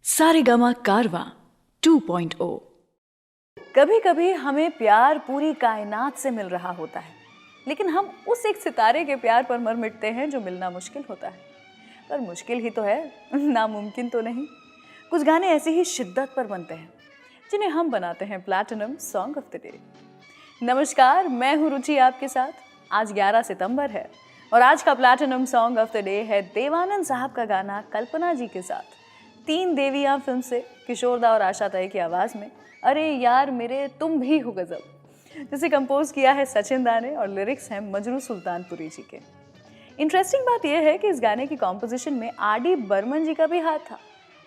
सारेगामा कारवां 2.0। कभी कभी हमें प्यार पूरी कायनात से मिल रहा होता है, लेकिन हम उस एक सितारे के प्यार पर मर मिटते हैं जो मिलना मुश्किल होता है। पर मुश्किल ही तो है, नामुमकिन तो नहीं। कुछ गाने ऐसी ही शिद्दत पर बनते हैं जिन्हें हम बनाते हैं platinum song of the day. नमस्कार, मैं हूँ रुचि आपके साथ। आज 11 सितंबर है और आज का platinum song of the day है देवानंद साहब का गाना कल्पना जी के साथ तीन देवियां फिल्म से किशोर दा और आशा ताई की आवाज़ में अरे यार मेरे तुम भी हो गजब, जिसे कंपोज किया है सचिन दा ने और लिरिक्स हैं मजरू सुल्तानपुरी जी के। इंटरेस्टिंग बात यह है कि इस गाने की कॉम्पोजिशन में आर.डी. बर्मन जी का भी हाथ था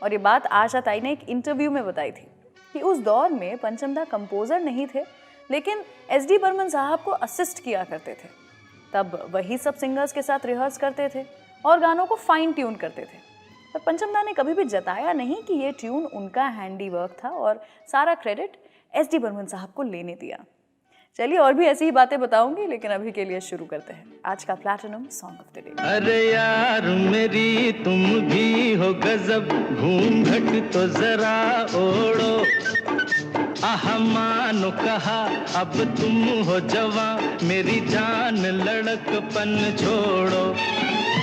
और ये बात आशा ताई ने एक इंटरव्यू में बताई थी कि उस दौर में पंचम दा कंपोजर नहीं थे, लेकिन एस.डी. बर्मन साहब को असिस्ट किया करते थे। तब वही सब सिंगर्स के साथ रिहर्स करते थे और गानों को फाइन ट्यून करते थे। पर पंचम दा ने कभी भी जताया नहीं कि ये ट्यून उनका हैंडी वर्क था और सारा क्रेडिट एस.डी. बर्मन साहब को लेने दिया। चलिए और भी ऐसी ही बातें बताऊंगी, लेकिन अभी के लिए शुरू करते हैं आज का platinum song of the day. अरे यार मेरी तुम भी हो गजब, घूंघट तो जरा ओढ़ो, आहा मानो कहा अब तुम हो जवां, मेरी जान लड़कपन छोड़ो।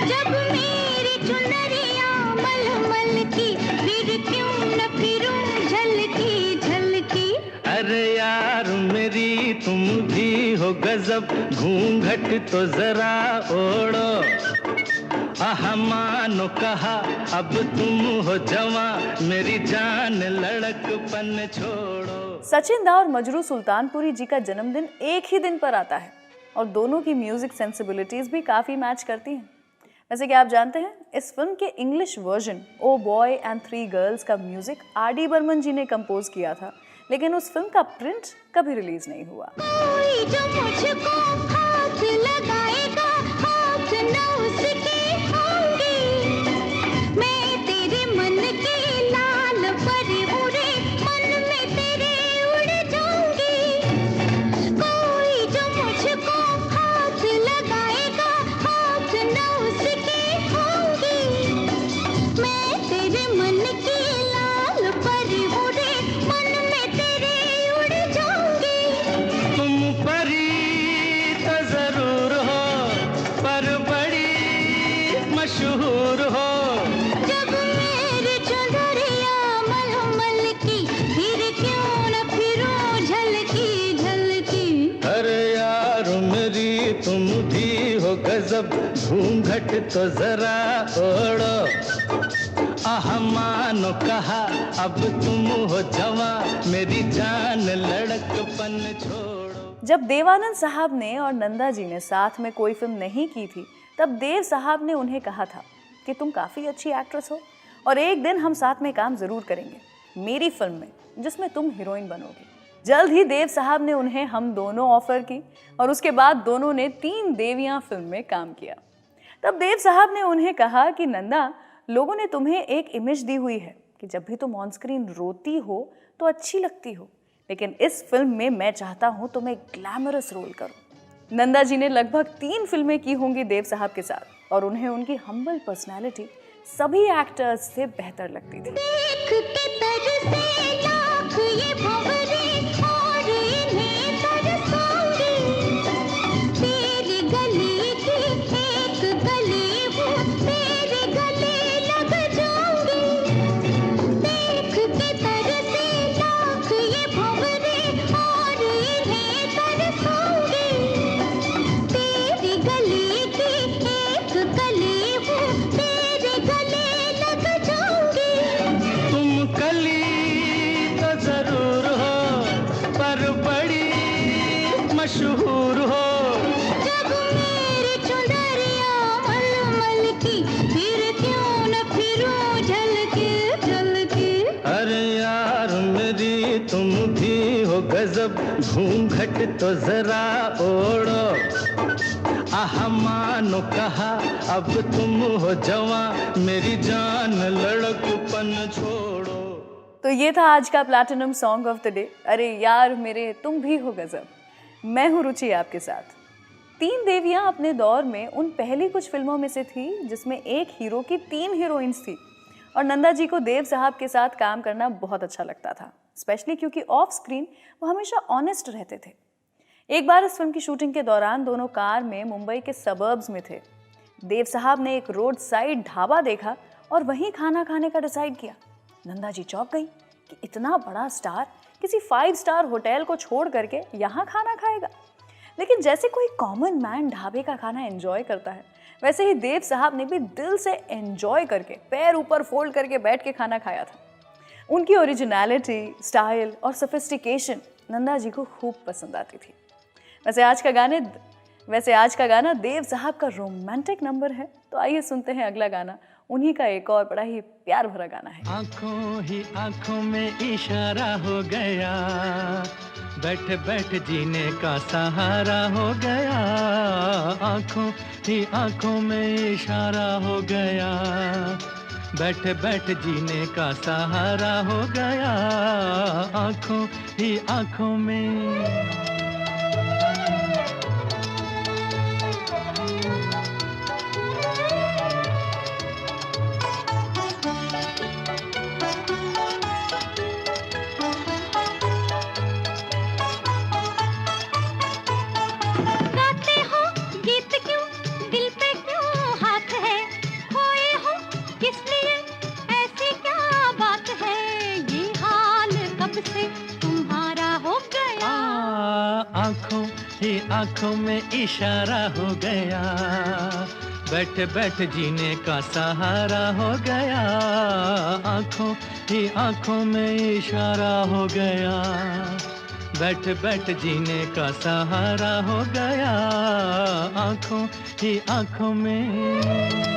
जब मेरी चुनरिया मलमल की, फिर क्यों न फिरूं झलकी झलकी। अरे यार मेरी तुम भी हो गजब, घूंघट तो जरा ओढ़ो, आहा मानो कहा अब तुम हो जवां, मेरी जान लड़कपन छोड़ो। सचिन दा और मजरू सुल्तानपुरी जी का जन्मदिन एक ही दिन पर आता है और दोनों की म्यूजिक सेंसिबिलिटीज भी काफी मैच करती हैं। वैसे कि आप जानते हैं, इस फिल्म के English version oh boy and three girls का म्यूजिक आर.डी. बर्मन जी ने कंपोज किया था, लेकिन उस फिल्म का प्रिंट कभी रिलीज नहीं हुआ। कोई जो मुझको हाथ लगाएगा, हाथ न उसके होंगे। मैं तेरे मन की लाल परी उड़े, मन में तेरे उड़ जाऊंगी। कोई जो मुझको हाथ लगाएगा, हाथ न उसके होंगे। मैं तेरे मन की लाल परी उड़े, मन में तेरे उड़ जाऊंगी। तुम परी तो जरूर हो, पर बड़ी मशहूर हो। जब मेरी चुनरिया मलमल की, फिर क्यों न फिरूं झलकी झलकी। अरे यार मेरी तुम भी हो गजब, घूंघट तो जरा ओढ़ो, आहा मानो कहा अब तुम हो जवां, मेरी जान लड़कपन छोड़ो। जब देवानंद साहब ने और नंदा जी ने साथ में कोई फिल्म नहीं की थी, तब देव साहब ने उन्हें कहा था कि तुम काफ़ी अच्छी एक्ट्रेस हो और एक दिन हम साथ में काम ज़रूर करेंगे मेरी फिल्म में, जिसमें तुम हीरोइन बनोगी। जल्द ही देव साहब ने उन्हें हम दोनों ऑफर की और उसके बाद दोनों ने तीन देवियां फिल्म में काम किया। तब देव साहब ने उन्हें कहा कि नंदा, लोगों ने तुम्हें एक इमेज दी हुई है कि जब भी तुम ऑन स्क्रीन रोती हो तो अच्छी लगती हो, लेकिन इस फिल्म में मैं चाहता हूं तुम एक ग्लैमरस रोल करो। नंदा जी ने लगभग 3 फिल्में की होंगी देव साहब के साथ और उन्हें उनकी हम्बल पर्सनैलिटी सभी एक्टर्स से बेहतर लगती थी। देख के तरसे लाख ये भंवरे और इन्हें तरसाऊंगी। तेरे गले की एक गली हूँ, तेरे गले लग जाऊंगी। देख के तरसे लाख ये भंवरे और इन्हें तरसाऊंगी। तेरे गले की एक गली हूँ, तेरे गले लग जाऊंगी। तुम कली तो जरूर हो, पर बड़ी मशहूर हो। जब मेरी चुनरिया मलमल की, फिर क्यों न फिरूं झलकी झलकी। अरे यार मेरी तुम भी हो गजब, घूंघट तो जरा ओढ़ो, आहा मानो कहा अब तुम हो जवां, मेरी जान लड़कपन छोड़ो। तो ये था आज का platinum song of the day, अरे यार मेरे तुम भी हो गजब। मैं हूँ रुचि आपके साथ। तीन देवियां अपने दौर में उन पहली कुछ फिल्मों में से थी जिसमें एक हीरो की 3 हीरोइंस थी और नंदा जी को देव साहब के साथ काम करना बहुत अच्छा लगता था, स्पेशली क्योंकि ऑफ स्क्रीन वो हमेशा ऑनेस्ट रहते थे। एक बार इस फिल्म की शूटिंग के दौरान दोनों कार में मुंबई के सबर्ब्स में थे। देव साहब ने एक रोड साइड ढाबा देखा और वहीं खाना खाने का डिसाइड किया। नंदा जी चौंक गई कि इतना बड़ा स्टार किसी 5 स्टार होटल को छोड़ करके यहाँ खाना खाएगा। लेकिन जैसे कोई कॉमन मैन ढाबे का खाना एंजॉय करता है, वैसे ही देव साहब ने भी दिल से एंजॉय करके पैर ऊपर फोल्ड करके बैठ के खाना खाया था। उनकी ओरिजिनलिटी, स्टाइल और सोफिस्टिकेशन नंदा जी को खूब पसंद आती थी। वैसे आज का गाना देव साहब का रोमांटिक नंबर है, तो आइए सुनते हैं अगला गाना। उन्हीं का एक और बड़ा ही प्यार भरा गाना है। आंखों ही आंखों में इशारा हो गया, बैठ बैठ जीने का सहारा हो गया। आंखों ही आंखों में इशारा हो गया, बैठ बैठ जीने का सहारा हो गया। आंखों ही आंखों में। आंखों में इशारा हो गया, बैठ बैठ जीने का सहारा हो गया। आंखों ही आंखों में इशारा हो गया, बैठ बैठ जीने का सहारा हो गया। आंखों ही आंखों में।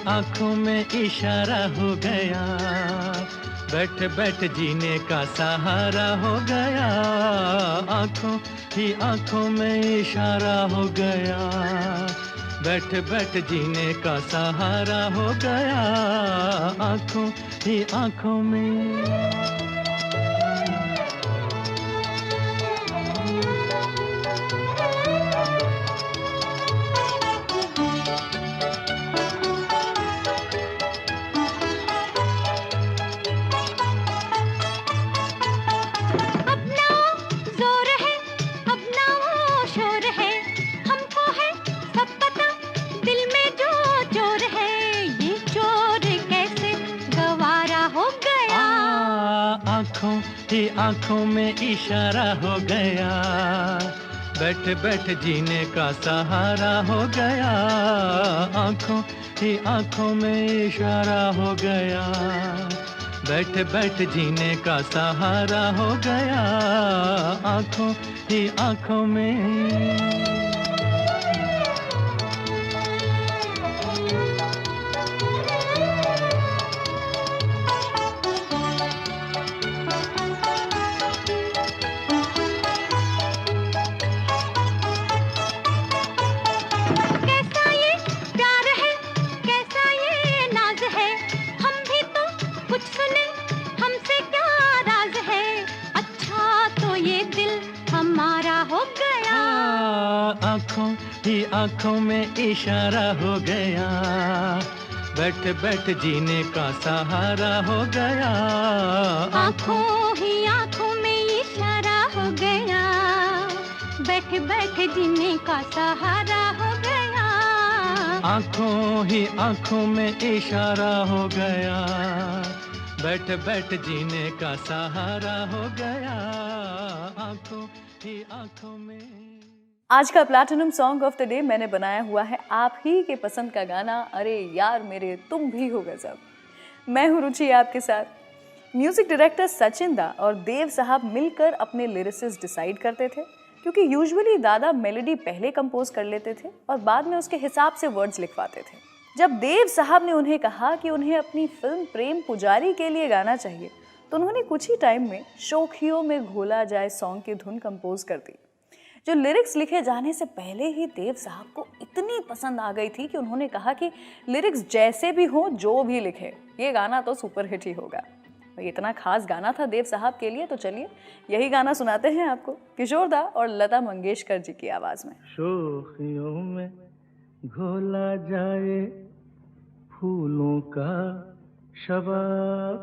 आंखों में इशारा हो गया, बैठ बैठ जीने का सहारा हो गया। आंखों ही आंखों में इशारा हो गया, बैठ बैठ जीने का सहारा हो गया। आंखों ही आंखों में। आंखों में इशारा हो गया, बैठ बैठ जीने का सहारा हो गया। आंखों ही आंखों में इशारा हो गया, बैठ बैठ जीने का सहारा हो गया। आंखों ही आंखों में। आंखों में इशारा हो गया, बैठ बैठ जीने का सहारा हो गया। आंखों ही आंखों में इशारा हो गया, बैठ बैठ जीने का सहारा हो गया। आंखों ही आंखों में इशारा हो गया, बैठ बैठ जीने का सहारा हो गया। आंखों ही आंखों में। आज का platinum song of the day मैंने बनाया हुआ है आप ही के पसंद का गाना, अरे यार मेरे तुम भी हो गजब। मैं हूँ रुचि आपके साथ। म्यूजिक डायरेक्टर सचिन दा और देव साहब मिलकर अपने लिरिसिस्ट डिसाइड करते थे, क्योंकि यूजुअली दादा मेलोडी पहले कंपोज कर लेते थे और बाद में उसके हिसाब से वर्ड्स लिखवाते थे। जब देव साहब ने उन्हें कहा कि उन्हें अपनी फिल्म प्रेम पुजारी के लिए गाना चाहिए तो उन्होंने कुछ ही टाइम में शोखियों में घोला जाए सॉन्ग की धुन कंपोज कर दी, जो लिरिक्स लिखे जाने से पहले ही देव साहब को इतनी पसंद आ गई थी कि उन्होंने कहा कि लिरिक्स जैसे भी हो, जो भी लिखे, ये गाना तो सुपर हिट ही होगा। ये इतना खास गाना था देव साहब के लिए, तो चलिए यही गाना सुनाते हैं आपको किशोर दा और लता मंगेशकर जी की आवाज में। शोखियों में घोला जाए फूलों का शबाब,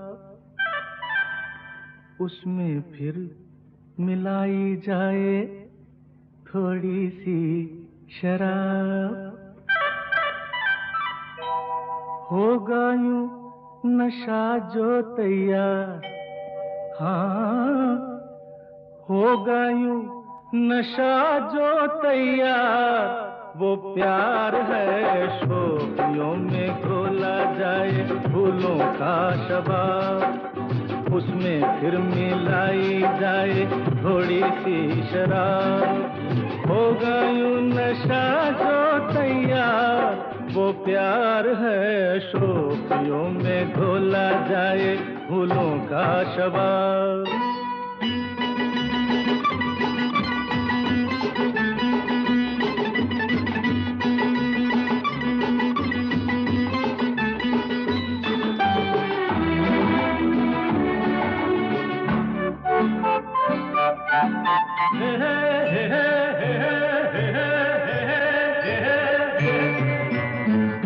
उसमें फिर मिलाई जाए थोड़ी सी शराब, होगा यूं नशा जो तैयार, हाँ होगा यूं नशा जो तैयार, वो प्यार है शोखियों में घोला जाए फूलों का शबाब, उसमें फिर मिलाई जाए थोड़ी सी शराब, होगा यूं नशा जो तैयार, वो प्यार है शोखियों में घोला जाए फूलों का शबाब।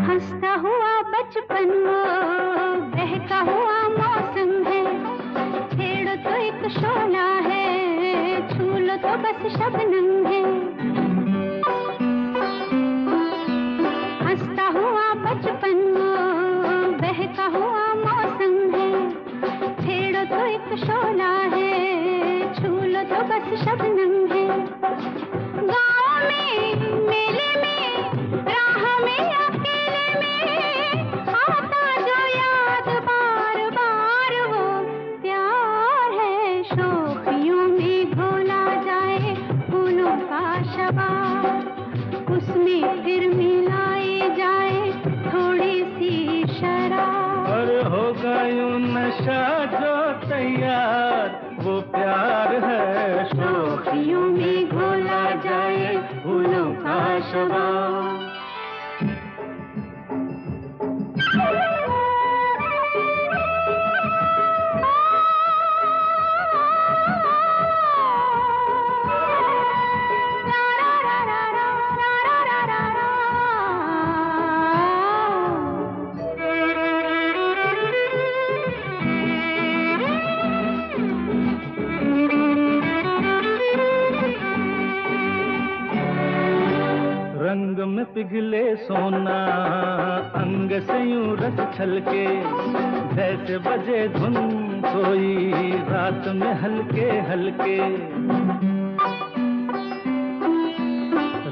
हंसता हुआ बचपन वो बहका हुआ मौसम है, छेड़ो तो एक शोला है, छू लो तो बस शबनम है। हंसता हुआ बचपन वो बहका हुआ मौसम है, छेड़ो तो एक शोला है, छू लो तो बस शबनम है। गाँव में मेले में राह में अकेले में आता जो याद बार बार, वो प्यार है शोखियों में घोला जाए फूलों का शबाब, उसमें फिर मिलाई जाए थोड़ी सी शराब। और होगा यूं नशा जो तैयार, वो प्यार है शोखियों में घोला जाए फूलों का शबाब। रंग में पिघले सोना अंग से यूं रस छलके, जैसे बजे धुन कोई रात में हल्के हल्के।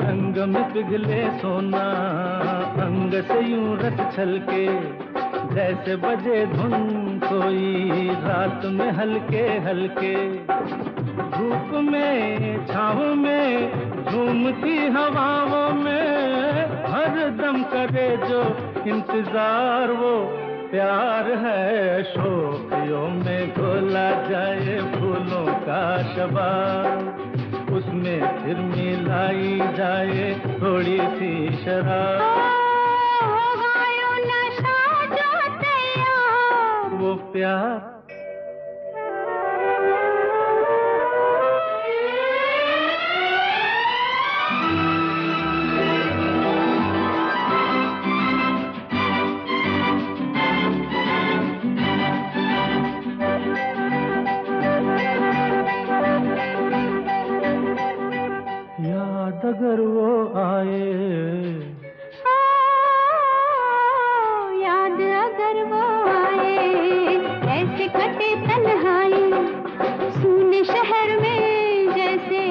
रंग में पिघले सोना अंग से यूं रस छलके, जैसे बजे धुन कोई रात में हल्के हल्के। धूप में छाँव में झूमती हवाओं में हर दम करे जो इंतजार, वो प्यार है शोखियों में घोला जाए फूलों का शबाब, उसमें फिर मिलाई जाए थोड़ी सी शराब। होगा यूं नशा जो तैयार, वो प्यार याद अगर वो आए, याद अगर वो आए, ऐसे कटे तन्हाई सूने शहर में जैसे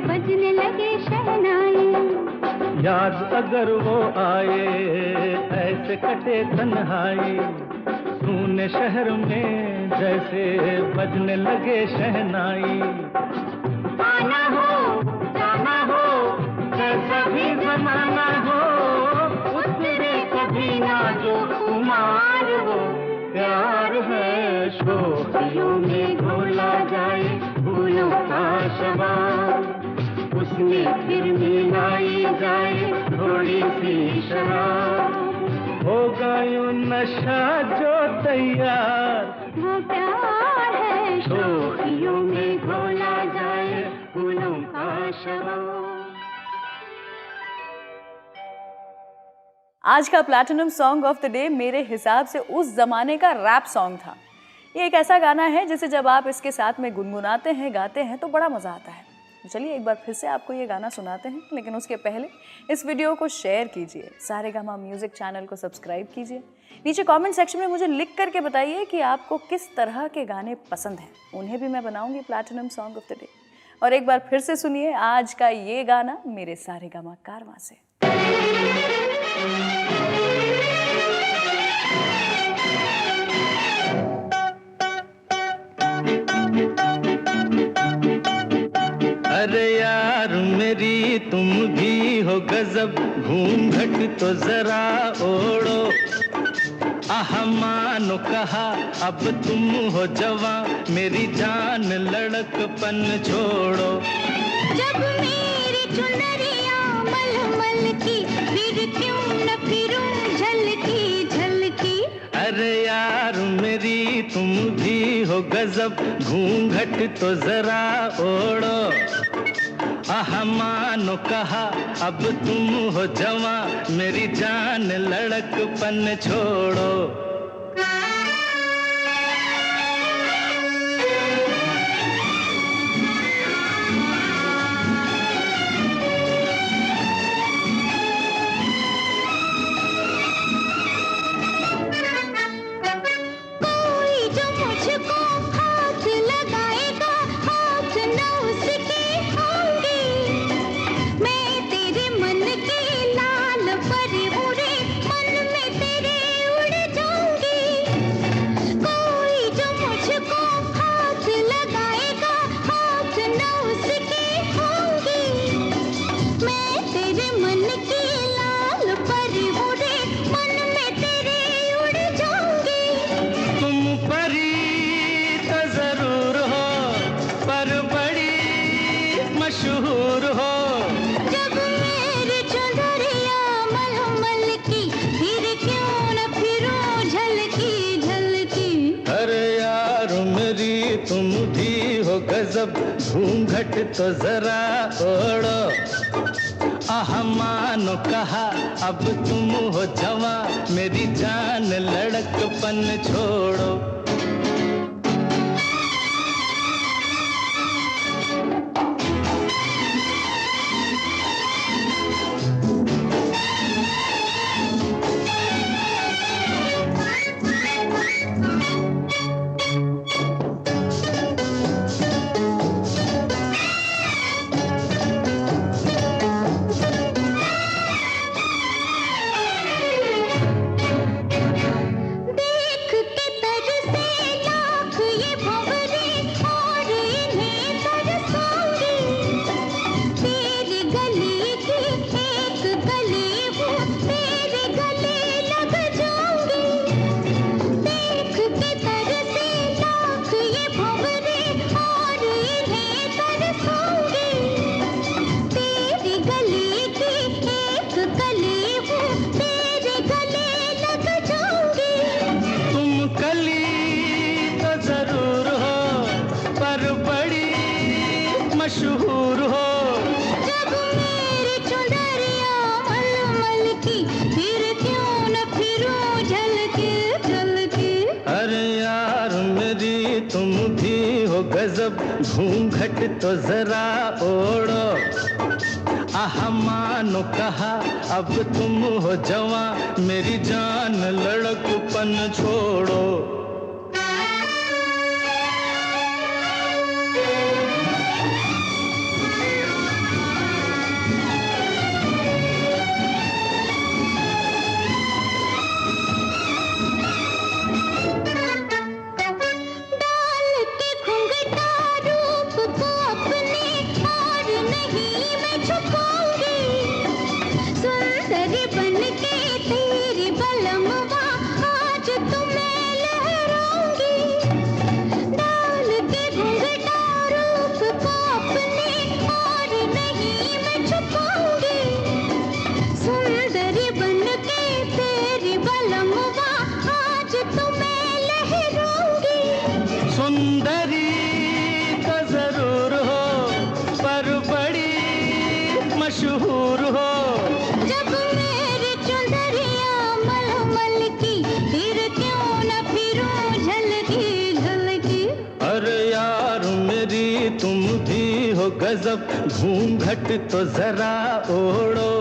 बजने लगे शहनाई। याद अगर वो आए ऐसे कटे तन्हाई, सूने शहर में जैसे बजने लगे शहनाई। आना हो जाना हो कैसा भी जमाना हो, उतरे भी ना जो खुमार वो प्यार है। शोखियों में घोला जाए फूलों का शबाब, उसमें फिर मिलाई जाए थोड़ी सी शराब, होगा यूं नशा जो तैयार, वो प्यार है। शोखियों में घोला जाए फूलों का शराब। आज का platinum song of the day मेरे हिसाब से उस जमाने का रैप सॉन्ग था। ये एक ऐसा गाना है जिसे जब आप इसके साथ में गुनगुनाते हैं, गाते हैं तो बड़ा मज़ा आता है। तो चलिए एक बार फिर से आपको ये गाना सुनाते हैं, लेकिन उसके पहले इस वीडियो को शेयर कीजिए, सारेगामा म्यूजिक चैनल को सब्सक्राइब कीजिए। नीचे कमेंट सेक्शन में मुझे लिख करके बताइए कि आपको किस तरह के गाने पसंद हैं, उन्हें भी मैं बनाऊंगी platinum song of the day. और एक बार फिर से सुनिए आज का ये गाना मेरे सारेगामा कारवां से। अरे यार मेरी तुम भी हो गजब, घूंघट तो जरा ओढ़ो, आह मानो कहा अब तुम हो जवां, मेरी जान लड़कपन छोड़ो। जब मेरी चुनरिया मलमल की, फिर क्यों न फिरूं झलकी झलकी। अरे यार मेरी तुम भी हो गजब, घूंघट तो जरा ओढ़ो, आह मानो कहा अब तुम हो जवां, मेरी जान लड़कपन छोड़ो। कोई जो मुझको हाथ लगाएगा, हाथ न उसके होंगे। मैं तेरे मन की लाल परी उड़े, मन में तेरे उड़ जाऊंगी। कोई जो मुझको हाथ लगाएगा, हाथ न उसके होंगे। मैं तेरे मन की लाल परी उड़े, मन में तेरे उड़ जाऊंगी। तुम परी तो जरूर हो, पर बड़ी मशहूर हो। जब मेरी चुनरिया मलमल की, फिर क्यों न फिरूं झलकी झलकी। अरे यार मेरी तुम भी हो गजब, घूंघट तो जरा ओढ़ो, आह मानो कहा अब तुम हो जवां, मेरी जान लड़कपन छोड़ो। देख के तरसे लाख ये भंवरे, और इन्हें तरसाऊंगी। तेरे गले की एक गले वो, तेरे गले लग जाऊंगी। देख के तरसे लाख ये भंवरे, और इन्हें तरसाऊंगी। तेरे गले की एक गले वो, तेरे गले लग जाऊंगी। तुम कली तो जरूर हो, पर बड़ी मशहूर हो। जब मेरी चुनरिया मलमल की, फिर क्यों न फिरूं झलकी झलकी। अरे यार मेरी तुम भी हो गजब, घूंघट तो जरा ओढ़ो, आह मानो कहा अब तुम हो जवां, मेरी जान लड़कपन छोड़ो। डाल के घुंघटा रूप को अपने, और नहीं मैं छुपाऊंगी। सुंदरी बन के तेरी सुंदरी तो जरूर हो पर बड़ी मशहूर हो। जब मेरी चुंदरिया मलमल की फिर क्यों न फिरूं झलकी झलकी। अरे यार मेरी तुम भी हो गजब, घूंघट तो जरा ओढ़ो।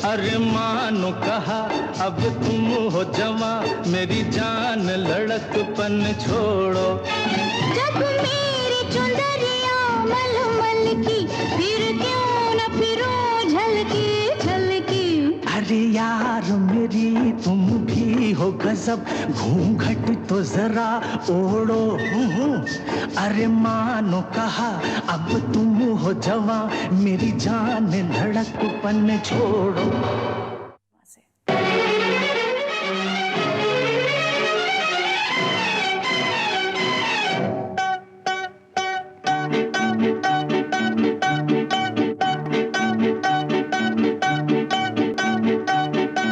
अरे मानो कहा अब तुम हो जवां, मेरी जान लड़कपन छोड़ो। जब मेरी चुंदरिया मलमल की फिर क्यों न फिरूं झलकी झलकी। अरे यार मेरी तुम भी हो गजब, घूंघट तो जरा ओढ़ो। अरे मानो कहा अब तुम हो जवां, मेरी जान धड़कपन छोड़ो।